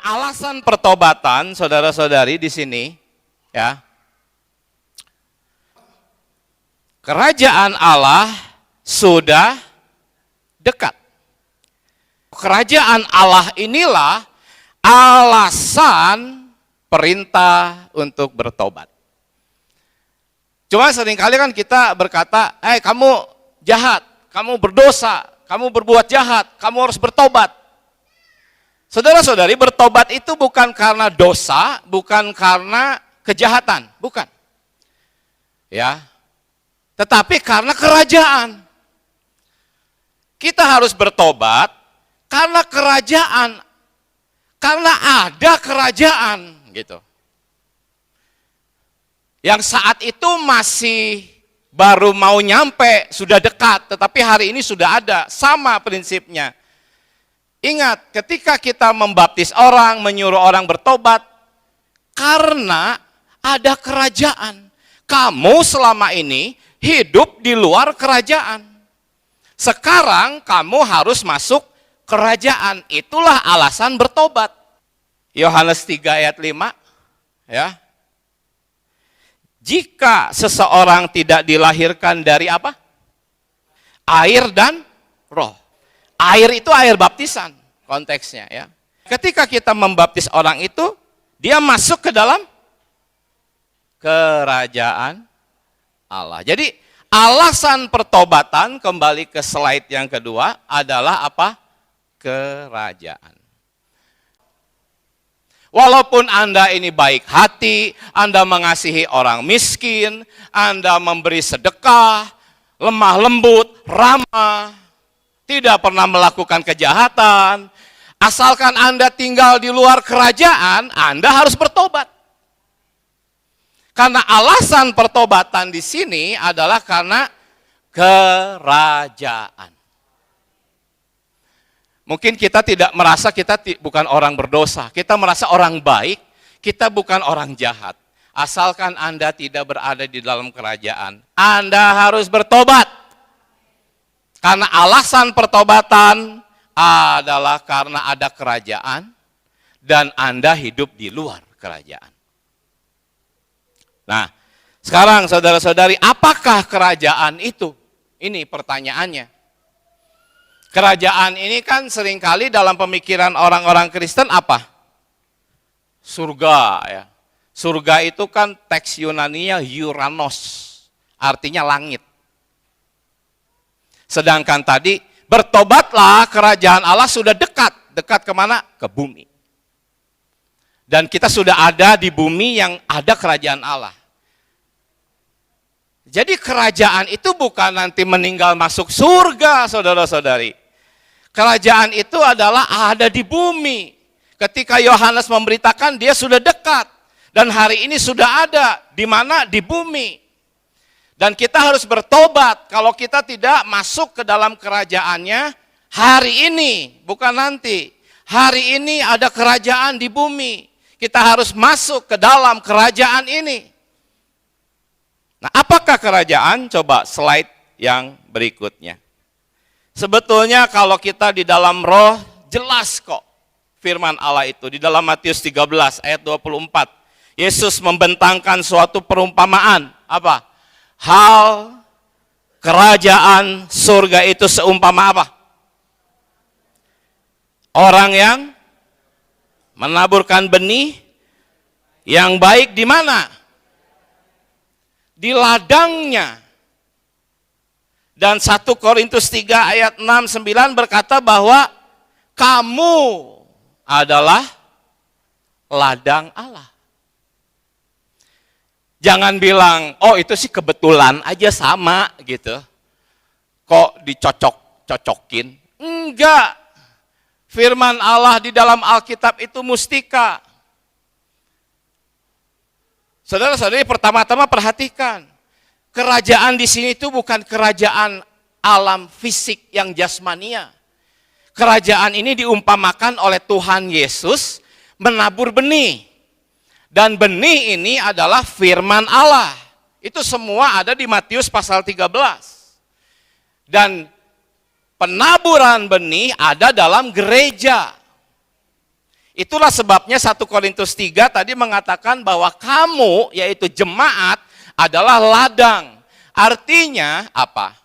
alasan pertobatan, saudara-saudari di sini, ya. Kerajaan Allah sudah dekat. Kerajaan Allah inilah alasan perintah untuk bertobat. Cuma seringkali kan kita berkata, kamu jahat, kamu berdosa, kamu berbuat jahat, kamu harus bertobat. Saudara-saudari, bertobat itu bukan karena dosa, bukan karena kejahatan, bukan. Ya. Tetapi karena kerajaan. Kita harus bertobat karena kerajaan. Karena ada kerajaan, gitu. Yang saat itu masih baru mau nyampe, sudah dekat, tetapi hari ini sudah ada, sama prinsipnya. Ingat, ketika kita membaptis orang, menyuruh orang bertobat, karena ada kerajaan. Kamu selama ini hidup di luar kerajaan. Sekarang kamu harus masuk kerajaan. Itulah alasan bertobat. Yohanes 3 ayat 5, ya. Jika seseorang tidak dilahirkan dari apa? Air dan roh. Air itu air baptisan konteksnya, ya. Ketika kita membaptis orang itu, dia masuk ke dalam kerajaan Allah. Jadi alasan pertobatan, kembali ke slide yang kedua, adalah apa? Kerajaan. Walaupun Anda ini baik hati, Anda mengasihi orang miskin, Anda memberi sedekah, lemah lembut, ramah, tidak pernah melakukan kejahatan, asalkan Anda tinggal di luar kerajaan, Anda harus bertobat. Karena alasan pertobatan di sini adalah karena kerajaan. Mungkin kita tidak merasa kita bukan orang berdosa, kita merasa orang baik, kita bukan orang jahat. Asalkan Anda tidak berada di dalam kerajaan, Anda harus bertobat. Karena alasan pertobatan adalah karena ada kerajaan dan Anda hidup di luar kerajaan. Nah, sekarang saudara-saudari, apakah kerajaan itu? Ini pertanyaannya. Kerajaan ini kan seringkali dalam pemikiran orang-orang Kristen apa? Surga, ya. Surga itu kan teks Yunaninya Uranos, artinya langit. Sedangkan tadi, bertobatlah, kerajaan Allah sudah dekat. Dekat kemana? Ke bumi. Dan kita sudah ada di bumi yang ada kerajaan Allah. Jadi kerajaan itu bukan nanti meninggal masuk surga, saudara-saudari. Kerajaan itu adalah ada di bumi. Ketika Yohanes memberitakan, dia sudah dekat. Dan hari ini sudah ada. Di mana? Di bumi. Dan kita harus bertobat. Kalau kita tidak masuk ke dalam kerajaannya, hari ini, bukan nanti. Hari ini ada kerajaan di bumi. Kita harus masuk ke dalam kerajaan ini. Nah, apakah kerajaan? Coba slide yang berikutnya. Sebetulnya kalau kita di dalam roh, jelas kok firman Allah itu. Di dalam Matius 13 ayat 24. Yesus membentangkan suatu perumpamaan. Apa? Hal kerajaan surga itu seumpama apa? Orang yang menaburkan benih yang baik di mana? Di ladangnya. Dan 1 Korintus 3 ayat 6-9 berkata bahwa kamu adalah ladang Allah. Jangan bilang, oh itu sih kebetulan aja sama gitu. Kok dicocok-cocokin? Enggak. Firman Allah di dalam Alkitab itu mustika. Saudara-saudari, pertama-tama perhatikan. Kerajaan di sini itu bukan kerajaan alam fisik yang jasmania. Kerajaan ini diumpamakan oleh Tuhan Yesus menabur benih. Dan benih ini adalah firman Allah. Itu semua ada di Matius pasal 13. Dan penaburan benih ada dalam gereja. Itulah sebabnya 1 Korintus 3 tadi mengatakan bahwa kamu, yaitu jemaat, adalah ladang. Artinya apa?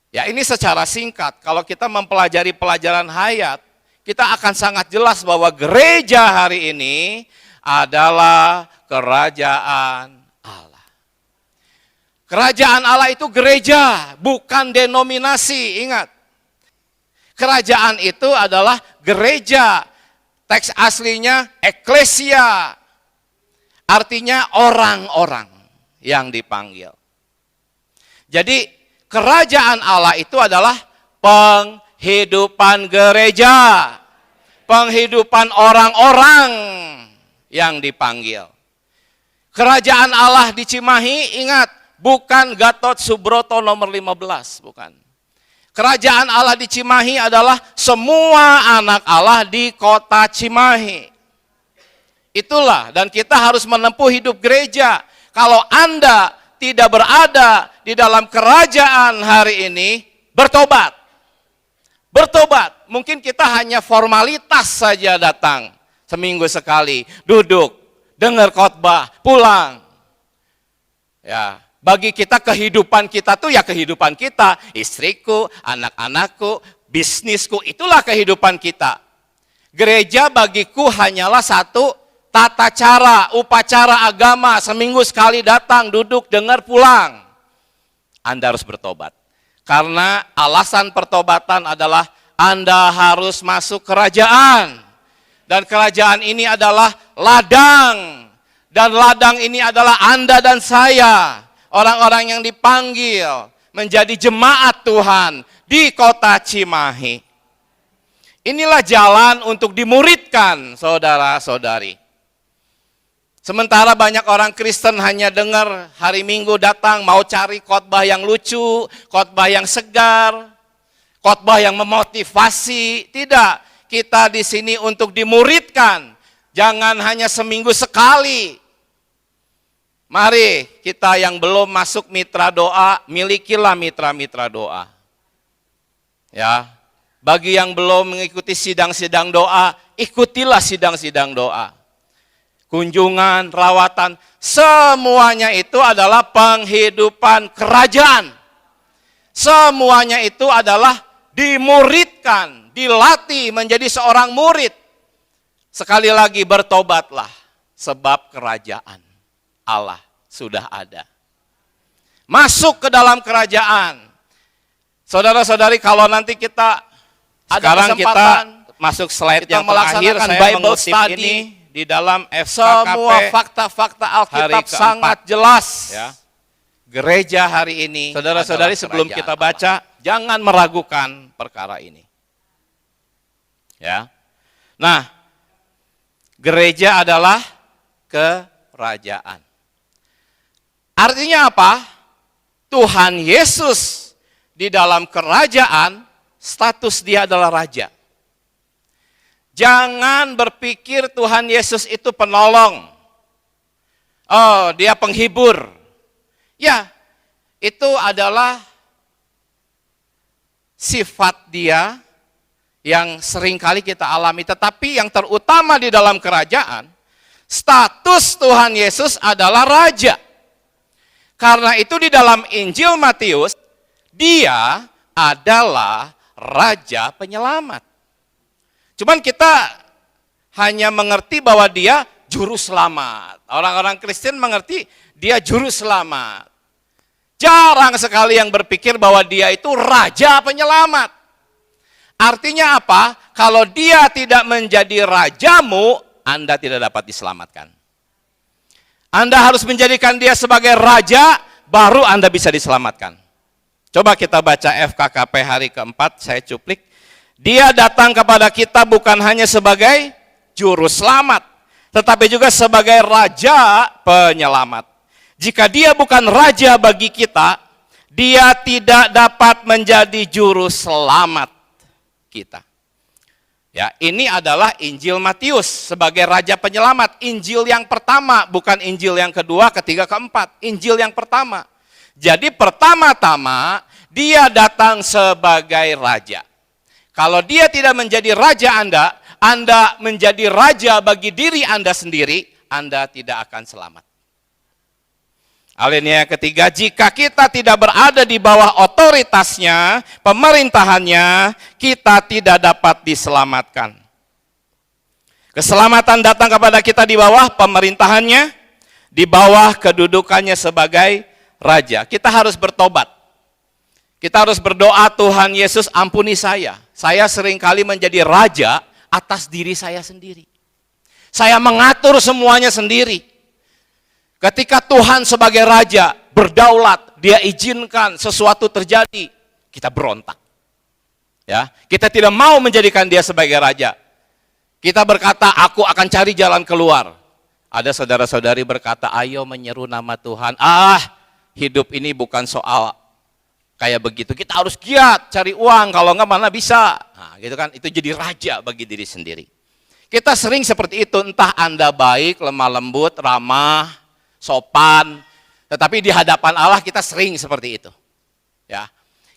Ya ini secara singkat, kalau kita mempelajari pelajaran hayat, kita akan sangat jelas bahwa gereja hari ini adalah kerajaan Allah. Kerajaan Allah itu gereja, bukan denominasi, ingat. Kerajaan itu adalah gereja. Teks aslinya eklesia, artinya orang-orang yang dipanggil. Jadi kerajaan Allah itu adalah penghidupan gereja, penghidupan orang-orang yang dipanggil. Kerajaan Allah di Cimahi, ingat, bukan Gatot Subroto nomor 15, bukan. Kerajaan Allah di Cimahi adalah semua anak Allah di kota Cimahi. Itulah, dan kita harus menempuh hidup gereja. Kalau Anda tidak berada di dalam kerajaan hari ini, bertobat. Bertobat. Mungkin kita hanya formalitas saja datang seminggu sekali, duduk, dengar khotbah, pulang. Ya. Bagi kita kehidupan kita tuh ya kehidupan kita, istriku, anak-anakku, bisnisku, itulah kehidupan kita. Gereja bagiku hanyalah satu tata cara, upacara agama, seminggu sekali datang, duduk, dengar, pulang. Anda harus bertobat. Karena alasan pertobatan adalah Anda harus masuk kerajaan. Dan kerajaan ini adalah ladang. Dan ladang ini adalah Anda dan saya. Orang-orang yang dipanggil menjadi jemaat Tuhan di kota Cimahi. Inilah jalan untuk dimuridkan, saudara-saudari. Sementara banyak orang Kristen hanya dengar hari Minggu datang mau cari khotbah yang lucu, khotbah yang segar, khotbah yang memotivasi. Tidak, kita di sini untuk dimuridkan. Jangan hanya seminggu sekali. Mari kita yang belum masuk mitra doa, milikilah mitra-mitra doa. Ya, bagi yang belum mengikuti sidang-sidang doa, ikutilah sidang-sidang doa. Kunjungan, rawatan, semuanya itu adalah penghidupan kerajaan. Semuanya itu adalah dimuridkan, dilatih menjadi seorang murid. Sekali lagi bertobatlah, sebab kerajaan Allah sudah ada. Masuk ke dalam kerajaan. Saudara-saudari, kalau nanti kita sekarang kita masuk slide yang terakhir, saya Bible mengutip study ini di dalam semua FKKP fakta-fakta Alkitab keempat. sangat jelas. Ya. Gereja hari ini, saudara-saudari, adalah sebelum kerajaan kita baca, jangan meragukan perkara ini. Ya. Nah, gereja adalah kerajaan. Artinya apa? Tuhan Yesus di dalam kerajaan, status dia adalah raja. Jangan berpikir Tuhan Yesus itu penolong. Oh, dia penghibur. Ya, itu adalah sifat dia yang seringkali kita alami. Tetapi yang terutama di dalam kerajaan, status Tuhan Yesus adalah raja. Karena itu di dalam Injil Matius, dia adalah raja penyelamat. Cuman kita hanya mengerti bahwa dia juru selamat. Orang-orang Kristen mengerti dia juru selamat. Jarang sekali yang berpikir bahwa dia itu raja penyelamat. Artinya apa? Kalau dia tidak menjadi rajamu, Anda tidak dapat diselamatkan. Anda harus menjadikan dia sebagai raja, baru Anda bisa diselamatkan. Coba kita baca FKKP hari keempat, saya cuplik. Dia datang kepada kita bukan hanya sebagai juru selamat, tetapi juga sebagai raja penyelamat. Jika dia bukan raja bagi kita, dia tidak dapat menjadi juru selamat kita. Ya, ini adalah Injil Matius sebagai raja penyelamat. Injil yang pertama, bukan Injil yang kedua, ketiga, keempat. Injil yang pertama. Jadi pertama-tama dia datang sebagai raja. Kalau dia tidak menjadi raja Anda Anda menjadi raja bagi diri Anda sendiri, Anda tidak akan selamat. Alinea ketiga, jika kita tidak berada di bawah otoritasnya, pemerintahannya, kita tidak dapat diselamatkan. Keselamatan datang kepada kita di bawah pemerintahannya, di bawah kedudukannya sebagai raja. Kita harus bertobat. Kita harus berdoa, Tuhan Yesus ampuni saya. Saya seringkali menjadi raja atas diri saya sendiri. Saya mengatur semuanya sendiri. Ketika Tuhan sebagai raja berdaulat, dia izinkan sesuatu terjadi, kita berontak. Ya, kita tidak mau menjadikan dia sebagai raja. Kita berkata, aku akan cari jalan keluar. Ada saudara-saudari berkata, ayo menyeru nama Tuhan. Hidup ini bukan soal kayak begitu. Kita harus giat cari uang, kalau enggak mana bisa. Nah, gitu kan? Itu jadi raja bagi diri sendiri. Kita sering seperti itu, entah Anda baik, lemah lembut, ramah, sopan, tetapi di hadapan Allah kita sering seperti itu. Ya.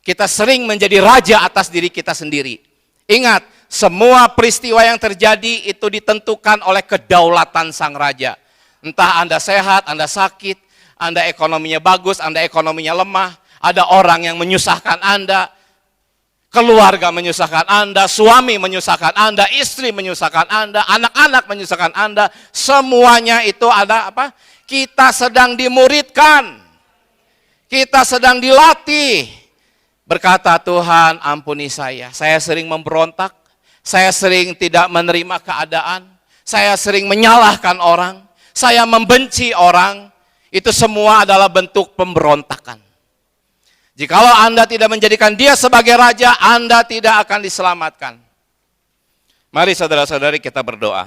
Kita sering menjadi raja atas diri kita sendiri. Ingat, semua peristiwa yang terjadi itu ditentukan oleh kedaulatan sang raja. Entah Anda sehat, Anda sakit, Anda ekonominya bagus, Anda ekonominya lemah, ada orang yang menyusahkan Anda, keluarga menyusahkan Anda, suami menyusahkan Anda, istri menyusahkan Anda, anak-anak menyusahkan Anda, semuanya itu ada apa? Kita sedang dimuridkan, kita sedang dilatih. Berkata, Tuhan ampuni saya sering memberontak, saya sering tidak menerima keadaan, saya sering menyalahkan orang, saya membenci orang, itu semua adalah bentuk pemberontakan. Jikalau Anda tidak menjadikan dia sebagai raja, Anda tidak akan diselamatkan. Mari saudara-saudari kita berdoa.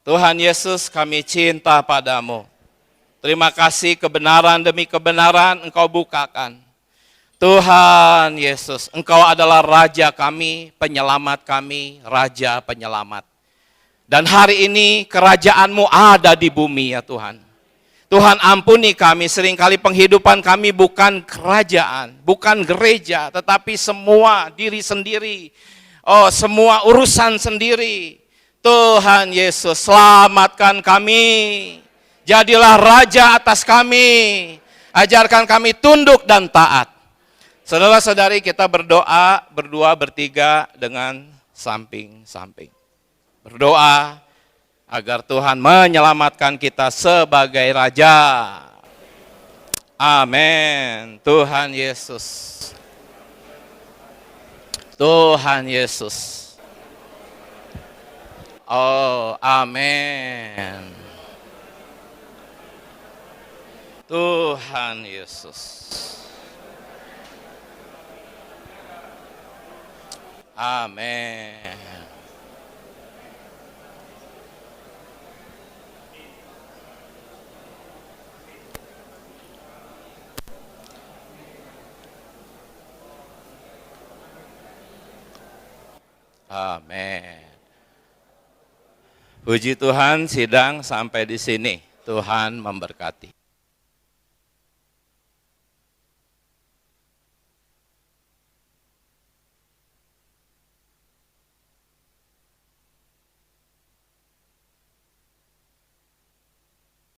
Tuhan Yesus, kami cinta padamu. Terima kasih kebenaran demi kebenaran Engkau bukakan. Tuhan Yesus, Engkau adalah Raja kami, penyelamat kami, Raja penyelamat. Dan hari ini kerajaan-Mu ada di bumi ya Tuhan. Tuhan ampuni kami, seringkali penghidupan kami bukan kerajaan, bukan gereja, tetapi semua diri sendiri, semua urusan sendiri. Tuhan Yesus, selamatkan kami, jadilah Raja atas kami, ajarkan kami tunduk dan taat. Saudara-saudari kita berdoa, berdua, bertiga dengan samping-samping. Berdoa agar Tuhan menyelamatkan kita sebagai Raja. Amin. Tuhan Yesus. Tuhan Yesus. Oh, amin. Tuhan Yesus. Amin. Amin. Puji Tuhan, sidang sampai di sini. Tuhan memberkati.